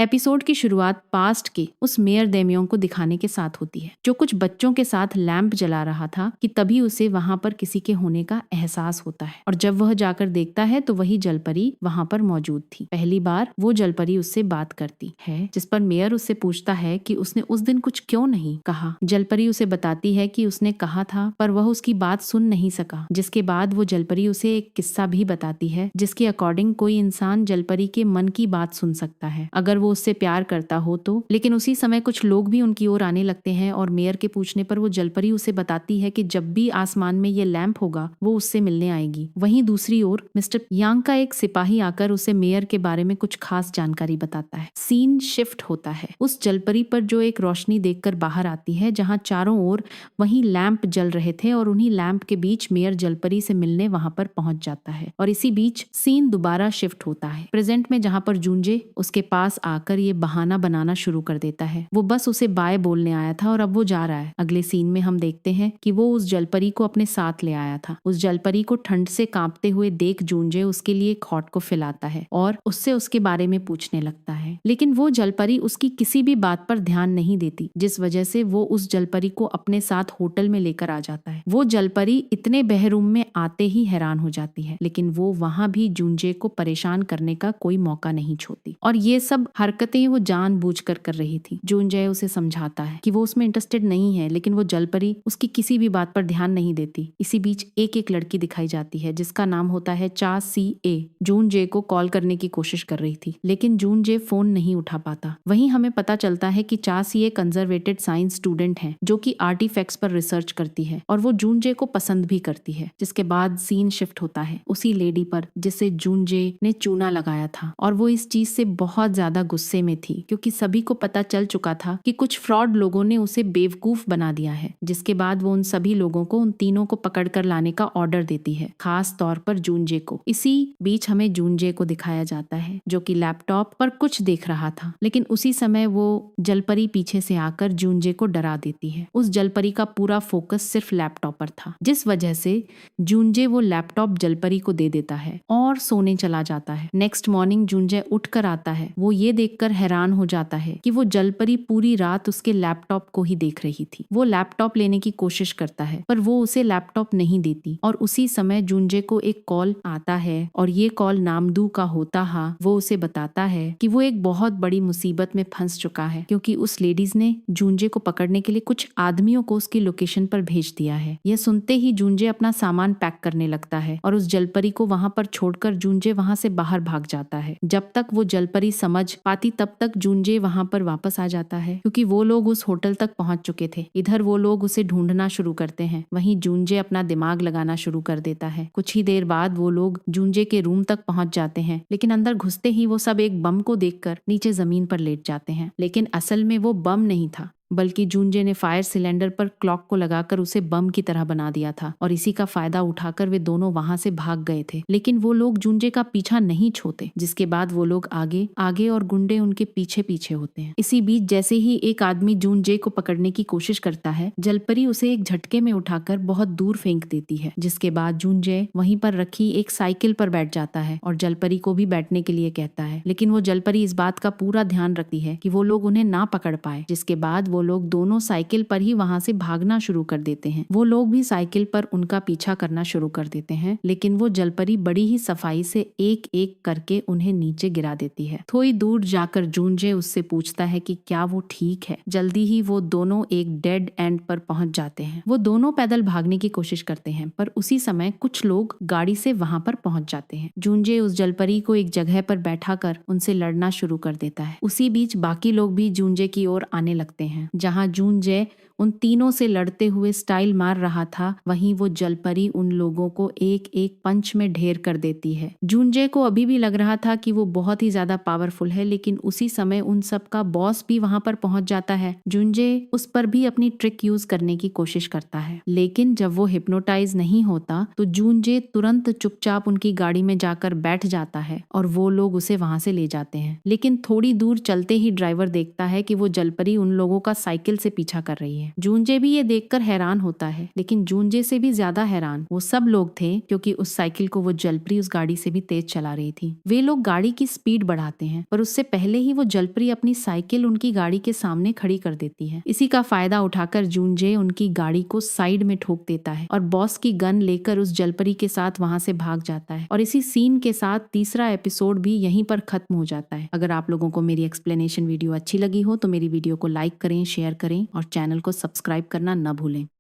Episode की शुरुआत past के उस मेयर देमियोंग को दिखाने के साथ होती है, जो कुछ बच्चों के साथ लैंप जला रहा था कि तभी उसे वहां पर किसी के होने का एहसास होता है। और जब वह जाकर देखता है तो वही जलपरी वहां पर मौजूद थी। पहली बार वो जलपरी उससे बात करती है, जिस पर मेयर उससे पूछता है कि उसने उस दिन कुछ क्यों नहीं कहा। जलपरी उसे बताती है कि उसने कहा था पर वह उसकी बात सुन नहीं सका। जिसके बाद वो जलपरी उसे एक किस्सा भी बताती है, जिसके अकॉर्डिंग कोई इंसान जलपरी के मन की बात सुन सकता है अगर वो उससे प्यार करता हो तो। लेकिन उसी समय कुछ लोग भी उनकी ओर आने लगते हैं और मेयर के पूछने पर वो जलपरी उसे बताती है कि जब भी आसमान में ये लैंप होगा वो उससे मिलने आएगी। वहीं दूसरी ओर मिस्टर यांग का एक सिपाही आकर उसे मेयर के बारे में कुछ खास जानकारी बताता है। सीन शिफ्ट होता है उस जलपरी पर जो एक रोशनी देखकर बाहर आती है, जहां चारों ओर वहीं लैंप जल रहे थे और उन्हीं लैंप के बीच मेयर जलपरी से मिलने वहां पर पहुंच जाता है। और इसी बीच सीन दोबारा शिफ्ट होता है प्रेजेंट में, जहां पर जूंजे उसके पास आकर ये बहाना बनाना शुरू कर देता है। वो बस उसे बाय बोलने आया था और अब वो जा रहा है। अगले सीन में हम देखते हैं कि वो उस जलपरी को अपने साथ ले आया था। उस जलपरी को ठंड से कांपते हुए देख जूंजे उसके लिए एक हॉट को फैलाता है और उससे उसके बारे में पूछने लगता है। लेकिन वो जलपरी उसकी किसी भी बात पर ध्यान नहीं देती, जिस वजह से वो उस जलपरी को अपने साथ होटल में लेकर आ जाता है। वो जलपरी इतने बहरूम में आते ही हैरान हो जाती है, लेकिन वो वहां भी जूंजे को परेशान करने का कोई मौका नहीं छोड़ती। और ये सब हरकतें वो जानबूझकर कर रही थी। जूंजे उसे समझाता है कि वो उसमें इंटरेस्टेड नहीं है, लेकिन वो जलपरी उसकी किसी भी बात पर ध्यान नहीं देती। इसी बीच एक एक लड़की दिखाई जाती है जिसका नाम होता है चा सी ए। जूनजे को कॉल करने की कोशिश कर रही थी, लेकिन जूनजे फोन नहीं उठा पाता। वहीं हमें पता चलता है कि चा सी ए कंजर्वेटेड साइंस स्टूडेंट है जो कि आर्टिफैक्ट्स पर रिसर्च करती है और वो जूनजे को पसंद भी करती है। जिसके बाद सीन शिफ्ट होता है उसी लेडी पर जिसे जूनजे ने चूना लगाया था और वो इस चीज से बहुत ज्यादा गुस्से में थी, क्योंकि सभी को पता चल चुका था कि कुछ फ्रॉड लोगों ने उसे बेवकूफ बना दिया है। जिसके बाद वो उन सभी लोगों को, उन तीनों को पकड़कर लाने का ऑर्डर देती है, खास तौर पर जूनजे को। इसी बीच हमें जूनजे को दिखाया जाता है जो कि लैपटॉप पर कुछ देख रहा था, लेकिन उसी समय वो जलपरी पीछे से आकर जूनजे को डरा देती है। उस जलपरी का पूरा फोकस सिर्फ लैपटॉप पर था, जिस वजह से जूनजे वो लैपटॉप जलपरी को दे देता है और सोने चला जाता है। नेक्स्ट मॉर्निंग जूनजे उठकर आता है। वो ये देखकर हैरान हो जाता है कि वो जलपरी पूरी रात उसके लैपटॉप को ही देख रही थी। वो लैपटॉप लेने की कोशिश करता है पर वो उसे लैपटॉप नहीं देती और उसी समय जूनजे को एक कॉल आता है और ये कॉल नामदू का होता है। वो उसे बताता है कि वो एक बहुत बड़ी मुसीबत में फंस चुका है, क्योंकि उस लेडीज ने जूनजे को पकड़ने के लिए कुछ आदमियों को उसकी लोकेशन पर भेज दिया है। यह सुनते ही जूनजे अपना सामान पैक करने लगता है और उस जलपरी को वहां पर छोड़कर जूनजे वहां से बाहर भाग जाता है। जब तक वो जलपरी समझ पाती तब तक जूनजे वहां पर वापस आ जाता है, क्योंकि वो लोग उस होटल तक पहुंच चुके थे। इधर वो लोग उसे ढूंढना शुरू करते हैं, वहीं जूनजे अपना दिमाग लगाना शुरू कर देता है। कुछ ही देर बाद वो लोग जूनजे के रूम तक पहुंच जाते हैं, लेकिन अंदर घुसते ही वो सब एक बम को देखकर नीचे जमीन पर लेट जाते हैं। लेकिन असल में वो बम नहीं था, बल्कि जूनजे ने फायर सिलेंडर पर क्लॉक को लगाकर उसे बम की तरह बना दिया था और इसी का फायदा उठाकर वे दोनों वहां से भाग गए थे। लेकिन वो लोग जूनजे का पीछा नहीं छोड़ते, जिसके बाद वो लोग आगे आगे और गुंडे उनके पीछे पीछे होते हैं। इसी बीच जैसे ही एक आदमी जूनजे को पकड़ने की कोशिश करता है, जलपरी उसे एक झटके में उठाकर बहुत दूर फेंक देती है। जिसके बाद जूनजे वहीं पर रखी एक साइकिल पर बैठ जाता है और जलपरी को भी बैठने के लिए कहता है। लेकिन वो जलपरी इस बात का पूरा ध्यान रखती है कि वो लोग उन्हें ना पकड़ पाए। जिसके बाद वो लोग दोनों साइकिल पर ही वहां से भागना शुरू कर देते हैं। वो लोग भी साइकिल पर उनका पीछा करना शुरू कर देते हैं, लेकिन वो जलपरी बड़ी ही सफाई से एक एक करके उन्हें नीचे गिरा देती है। थोड़ी दूर जाकर जूनजे उससे पूछता है कि क्या वो ठीक है। जल्दी ही वो दोनों एक डेड एंड पर पहुंच जाते हैं। वो दोनों पैदल भागने की कोशिश करते हैं, पर उसी समय कुछ लोग गाड़ी से वहां पर पहुंच जाते हैं। जूनजे उस जलपरी को एक जगह पर बैठा कर उनसे लड़ना शुरू कर देता है। उसी बीच बाकी लोग भी जूनजे की ओर आने लगते हैं। जहां जूनजे उन तीनों से लड़ते हुए स्टाइल मार रहा था, वहीं वो जलपरी उन लोगों को एक एक पंच में ढेर कर देती है। जूनजे को अभी भी लग रहा था कि वो बहुत ही ज्यादा पावरफुल है, लेकिन उसी समय उन सब का बॉस भी वहां पर पहुंच जाता है। जूनजे उस पर भी अपनी ट्रिक यूज करने की कोशिश करता है, लेकिन जब वो हिप्नोटाइज नहीं होता तो जूनजे तुरंत चुपचाप उनकी गाड़ी में जाकर बैठ जाता है और वो लोग उसे वहां से ले जाते हैं। लेकिन थोड़ी दूर चलते ही ड्राइवर देखता है कि वो जलपरी उन लोगों का का साइकिल से पीछा कर रही है। जूनजे भी ये देखकर हैरान होता है, लेकिन जूनजे से भी ज्यादा हैरान वो सब लोग थे, क्योंकि उस साइकिल को वो जलपरी उस गाड़ी से भी तेज चला रही थी। वे लोग गाड़ी की स्पीड बढ़ाते हैं, पर उससे पहले ही वो जलपरी अपनी साइकिल उनकी गाड़ी के सामने खड़ी कर देती है। इसी का फायदा उठाकर जूनजे उनकी गाड़ी को साइड में ठोक देता है और बॉस की गन लेकर उस जलपरी के साथ वहां से भाग जाता है। और इसी सीन के साथ तीसरा एपिसोड भी यहीं पर खत्म हो जाता है। अगर आप लोगों को मेरी एक्सप्लेनेशन वीडियो अच्छी लगी हो तो मेरी वीडियो को लाइक करें, शेयर करें और चैनल को सब्सक्राइब करना न भूलें।